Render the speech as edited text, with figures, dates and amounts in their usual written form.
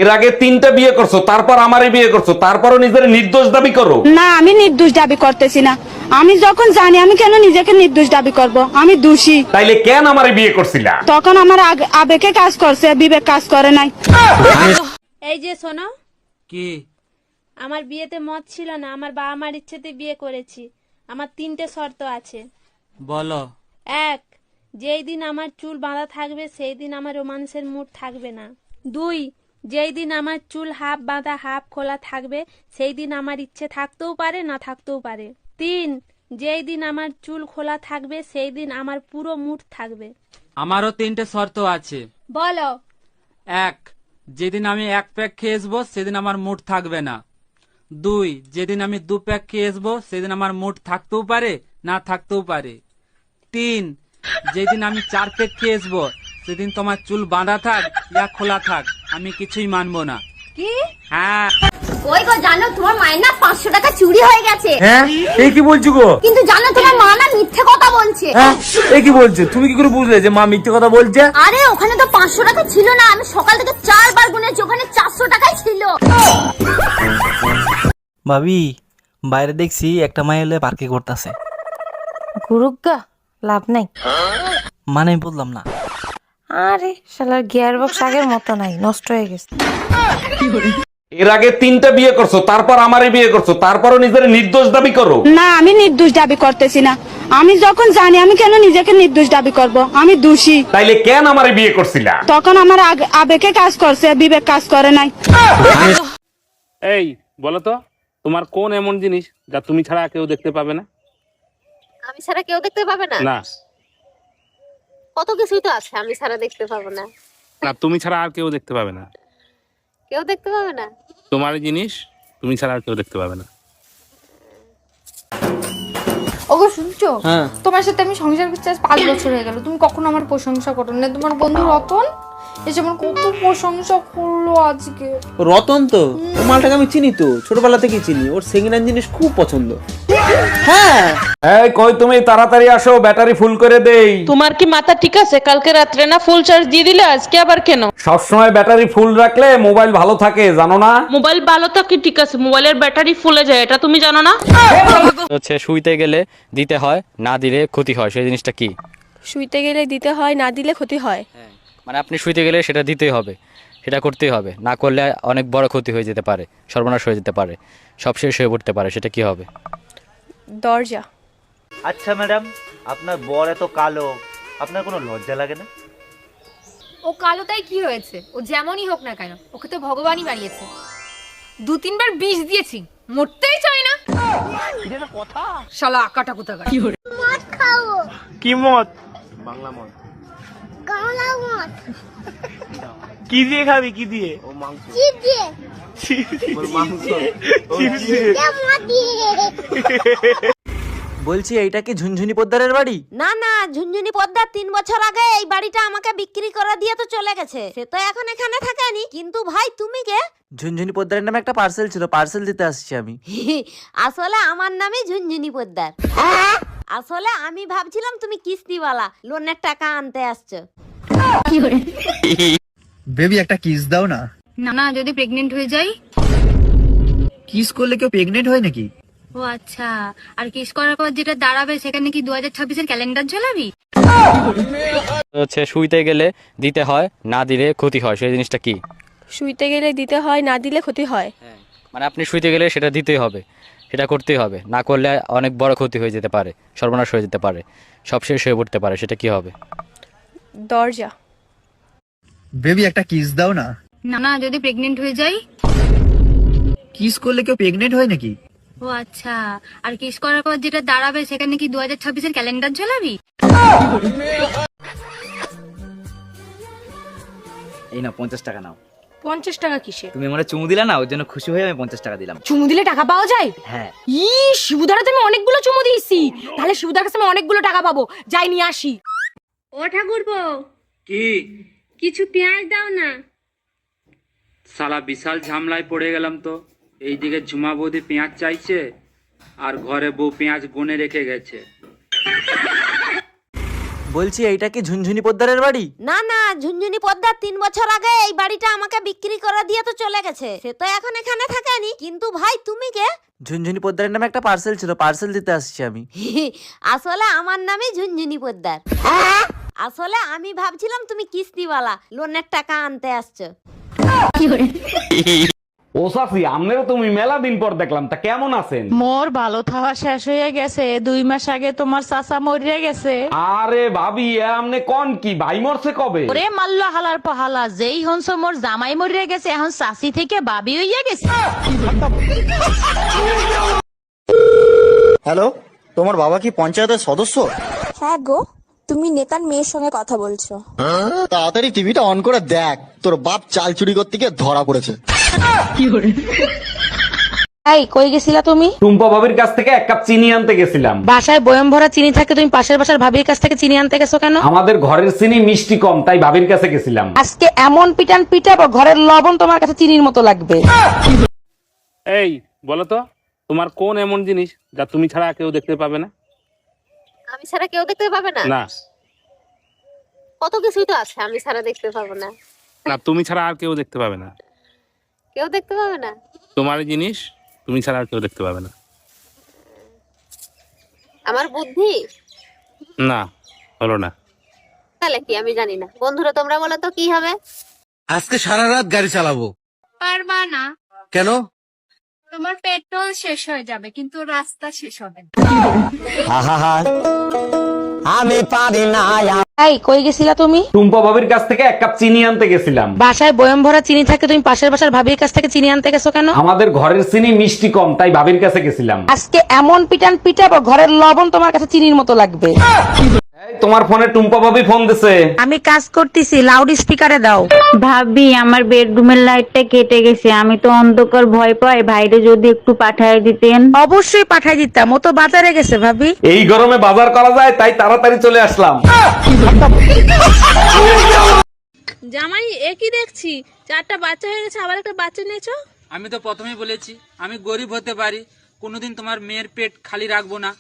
এর আগে 3টা বিয়ে করছো, তারপর আমারে বিয়ে করছো, তারপরও নিজের নির্দোষ দাবি করো? না, আমি নির্দোষ দাবি করতেছি না। আমি যখন জানি, আমি কেন নিজেকে নির্দোষ দাবি করব? আমি দোষী। তাইলে কেন আমারে বিয়ে করছিলা? তখন আমার আবেগে কাজ করছে, বিবেক কাজ করে নাই। এই যে শোনো, কি? আমার বিয়েতে মত ছিল না, আমার বাবা মার ইচ্ছেতে বিয়ে করেছি। আমার 3টে শর্ত আছে। বলো। 1, যেই দিন আমার চুল বাঁধা থাকবে সেই দিন আমার রোমান্সের মুড থাকবে না। 2, যেই দিন আমার চুল হাফ বাঁধা হাফ খোলা থাকবে সেই দিন আমার ইচ্ছে থাকতেও পারে না থাকতেও পারে। 3, যেই দিন আমার চুল খোলা থাকবে সেই দিন আমার পুরো মুড থাকবে। আমারও 3টে শর্ত আছে। বলো। 1, যেদিন আমি 1 প্যাক খেয়ে আসবো সেদিন আমার মুড থাকবে না। 2, যেদিন আমি 2 প্যাক খেয়ে আসবো সেদিন আমার মুড থাকতেও পারে না থাকতেও পারে। 3, যেদিন আমি 4 প্যাক খেয়ে আসবো সেদিন তোমার চুল বাঁধা থাক ইয়া খোলা থাক, আমি কিছুই মানবো না। কি? হ্যাঁ। ওই গো, জানো তোমার মায়ের না 500 টাকা চুরি হয়ে গেছে। হ্যাঁ, এই কি বলছো গো? কিন্তু জানো তোমার মা না মিথ্যে কথা বলছে। হ্যাঁ, এই কি বলছো? তুমি কি করে বুঝলে যে মা মিথ্যে কথা বলছে? আরে ওখানে তো 500 টাকা ছিল না, আমি সকাল থেকে 4 বার গুনেছি, ওখানে 400 টাকাই ছিল। ভাবি, বাইরে দেখছি একটা মাই এলে পার্কে করতেছে। গুরুগা লাভ নাই। মানে আমি বললাম না। আরে শালার গিয়ার বক্স আগের মতো নাই, নষ্ট হয়ে গেছে। এর আগে 3টা বিয়ে করছো, তারপর আমারে বিয়ে করছো, তারপরও নিজের নির্দোষ দাবি করো? না, আমি নির্দোষ দাবি করতেছি না। আমি যখন জানি, আমি কেন নিজেকে নির্দোষ দাবি করব? আমি দোষী। তাইলে কেন আমারে বিয়ে করছিলা? তখন আমার আবেগে কাজ করছে, বিবেক কাজ করে নাই। এই বলো তো, তোমার কোন এমন জিনিস যা তুমি ছাড়া কেউ দেখতে পাবে না? আমি ছাড়া কেউ দেখতে পাবে না? না কত কিছুই তো আছে আমি ছাড়া দেখতে পাবো না। না, তুমি ছাড়া আর কেউ দেখতে পাবে না। কেউ দেখতে পাবে না? তোমার এই জিনিস তুমি ছাড়া আর কেউ দেখতে পাবে না। ওগো শুনছো? হ্যাঁ। তোমার সাথে আমি সংসার করতে আজ 5 বছর হয়ে গেল, তুমি কখনো আমার প্রশংসা করো না। তোমার বন্ধু রতন এসে আমার কত প্রশংসা করলো আজকে। রতন তো ওই মালটাকে আমি চিনি, তো ছোটবেলা থেকেই চিনি। ওর সেকেন্ড হ্যান্ড জিনিস খুব পছন্দ। হ্যাঁ। এই কই তুমি, তাড়াতাড়ি আসো, ব্যাটারি ফুল করে দেই। তোমার কি মাথা ঠিক আছে? কালকে রাত্রে না ফুল চার্জ দিয়ে দিলে, আজকে আবার কেন? সবসময় ব্যাটারি ফুল রাখলে মোবাইল ভালো থাকে, জানো না? মোবাইল ভালো থাকে ঠিক আছে, মোবাইলের ব্যাটারি ফুলে যায়, এটা তুমি জানো না? হচ্ছে শুইতে গেলে দিতে হয়, না দিলে ক্ষতি হয়, সেই জিনিসটা কি? শুইতে গেলে দিতে হয়, না দিলে ক্ষতি হয়। মানে আপনি শুইতে গেলে সেটা দিতেই হবে, সেটা করতেই হবে, না করলে অনেক বড় ক্ষতি হয়ে যেতে পারে, সর্বনাশ হয়ে যেতে পারে, সব শেষ হয়ে পড়তে পারে, সেটা কি হবে? দরজা। আচ্ছা ম্যাডাম, আপনার বর এত কালো, আপনার কোনো লজ্জা লাগে না? ও কালো তাই কি হয়েছে? ও যেমনই হোক না কেন, ওকে তো ভগবানই বানিয়েছে। 2-3 বার বিষ দিয়েছি, মরতেই চায় না। এটা কথা? শালা আকাটা কোথাকার। মদ খাও। কি মদ? বাংলা মত। গাওলা মদ। কি দিয়ে খাবি? কি দিয়ে? ও মাংস। চিপ দিয়ে। ওর মাংস। চিপস দিয়ে? মদ দিয়ে। বলছি, এইটা কি ঝুনঝুনি পোদ্দারের বাড়ি? না না, ঝুনঝুনি পদ্মার 3 বছর আগে এই বাড়িটা আমাকে বিক্রি করে দিয়ে তো চলে গেছে। সে তো এখন এখানে থাকেনি। কিন্তু ভাই তুমি কে? ঝুনঝুনি পোদ্দারের নামে একটা পার্সেল ছিল, পার্সেল দিতে আসছি আমি। আসলে আমার নামই ঝুনঝুনি পোদ্দার। আসলে আমি ভাবছিলাম তুমি কিস্তিওয়ালা, লোনের টাকা আনতে আসছো। বেবি একটা কিস দাও না। না না, যদি প্রেগনেন্ট হয়ে যাই? কিস করলে কেউ প্রেগনেন্ট হয় নাকি? ও আচ্ছা, আর কিস করার পর যেটা দাঁড়াবে সেখানে কি 2026-এর ক্যালেন্ডার ঝোলাবি? হচ্ছে শুইতে গেলে দিতে হয়, না দিলে ক্ষতি হয়, সেই জিনিসটা কি? শুইতে গেলে দিতে হয়, না দিলে ক্ষতি হয়। মানে আপনি শুইতে গেলে সেটা দিতেই হবে, সেটা করতেই হবে, না করলে অনেক বড় ক্ষতি হয়ে যেতে পারে, সর্বনাশ হয়ে যেতে পারে, সব শেষ হয়ে পড়তে পারে, সেটা কি হবে? দরজা। বেবি একটা কিস দাও না। না না, যদি প্রেগনেন্ট হয়ে যাই? কিস করলে কেউ প্রেগনেন্ট হয় নাকি? ও আচ্ছা, আর কিস করার পর যেটা দাঁড়াবে সেখানে কি 2026-এর ক্যালেন্ডার ঝোলাবি? এই না, 50 টাকা নাও। 50 টাকা কিসে? তুমি আমার চুমু দিলা না, ওর জন্য খুশি হয়ে আমি 50 টাকা দিলাম। চুমু দিলে টাকা পাওয়া যায়? হ্যাঁ। শিবুদারা তো আমি অনেকগুলো চুমু দিয়েছি, তাহলে শিবুদার কাছে আমি অনেকগুলো টাকা পাবো। যাই নিয়ে আসি। ও ঠাকুরপো, কি? কিছু পেঁয়াজ দাও না। শালা বিশাল ঝামলায় পড়ে গেলাম তো। এইদিকে ঝুমা বৌদি পেঁয়াজ চাইছে, আর ঘরে বউ পেঁয়াজ গুনে রেখে গেছে। বলছি এইটা কি ঝুনঝুনি পোদ্দারের বাড়ি? না না, ঝুনঝুনি পোদ্দার 3 বছর আগে এই বাড়িটা আমাকে বিক্রি করে দিয়ে তো চলে গেছে। সে তো এখন এখানে থাকেনি। কিন্তু ভাই তুমি কে? ঝুনঝুনি পোদ্দারের নামে একটা পার্সেল ছিল, পার্সেল দিতে আসছি আমি। আসলে আমার নামই ঝুনঝুনি পোদ্দার। আসলে আমি ভাবছিলাম তুমি কিস্তিওয়ালা, লোনের টাকা আনতে আসছো। ও চাচি, আমনেরও তুমি মেলা দিন পর দেখলাম, তা কেমন আছেন? মোর ভালো থাওয়া শেষ হয়ে গেছে, 2 মাস আগে তোমার চাচা মরিয়া গেছে। আরে ভাবি, আমনে কোন কি ভাই মরছে কবে? ওরে মাল্লা হালার পাহালা, যেই হনস মোর জামাই মরিয়া গেছে, এখন চাচি থেকে বাবি হইয়া গেছে। হ্যালো, তোমার বাবা কি পঞ্চায়েতের সদস্য? হ্যাঁ গো, তুমি নেতার মেয়ের সঙ্গে কথা বলছো। তাড়াতাড়ি টিভিটা অন করে দেখ, তোর বাপ চাল চুরি করতে গিয়ে ধরা পড়েছে। এই কই গেছিলা তুমি? টুম্পা ভাবির কাছ থেকে 1 কাপ চিনি আনতে গেছিলাম। বাসায় বয়ম ভরা চিনি থাকে, তুমি পাশের বাসার ভাবির কাছ থেকে চিনি আনতে গেছো কেন? আমাদের ঘরের চিনি মিষ্টি কম, তাই ভাবির কাছে গেছিলাম। আজকে এমন পিটান পিটাবো, ঘরের লবণ তোমার কাছে চিনির মতো লাগবে। এই বলো তো, তোমার কোন এমন জিনিস যা তুমি ছাড়া কেউ দেখতে পাবে না? আমি ছাড়া কেউ দেখতে পাবে না? না কত কিছুই তো আছে আমি ছাড়া দেখতে পাবো না। না, তুমি ছাড়া আর কেউ দেখতে পাবে না। কেউ দেখতে পাবে না? তোমার জিনিস তুমি ছাড়া আর কেউ দেখতে পাবে না। আমার বুদ্ধি? না, হলো না। তাহলে কি আমি জানি না। বন্ধুরা তোমরা বলো তো কি হবে? আজকে সারা রাত গাড়ি চালাবো। পারবা না, কেন? তোমার পেট্রোল শেষ হয়ে যাবে কিন্তু রাস্তা শেষ হবে না। আমি পারি না। এই কই গেছিলা তুমি? টুম্পা ভাবির কাছ থেকে 1 কাপ চিনি আনতে গেছিলাম। বাসায় বয়ম ভরা চিনি থাকে, তুমি পাশের বাসার ভাবির কাছ থেকে চিনি আনতে গেছো কেন? আমাদের ঘরের চিনি মিষ্টি কম, তাই ভাবির কাছে গেছিলাম। আজকে এমন পিটান পিটাবো, ঘরের লবণ তোমার কাছে চিনির মতো লাগবে। এই, তোমার ফোনে টুম্পা ভাবি ফোন দিছে। আমি কাজ করতেছি, লাউড স্পিকারে দাও। ভাবি, আমার বেডরুমের লাইটটা কেটে গেছে, আমি তো অন্ধকার ভয় পাই, ভাইরে যদি একটু পাঠায় দিতেন। অবশ্যই পাঠাই দিতাম, ও তো বাজারে গেছে ভাবি। এই গরমে বাজার করা যায়, তাই তাড়াতাড়ি চলে আসলাম। জামাই একই দেখছি, 4টা বাচ্চা হয়ে গেছে, আবার একটা বাচ্চা নিয়েছো। আমি তো প্রথমেই বলেছি আমি গরিব হতে পারি, কোনোদিন তোমার মেয়ের পেট খালি রাখবো না।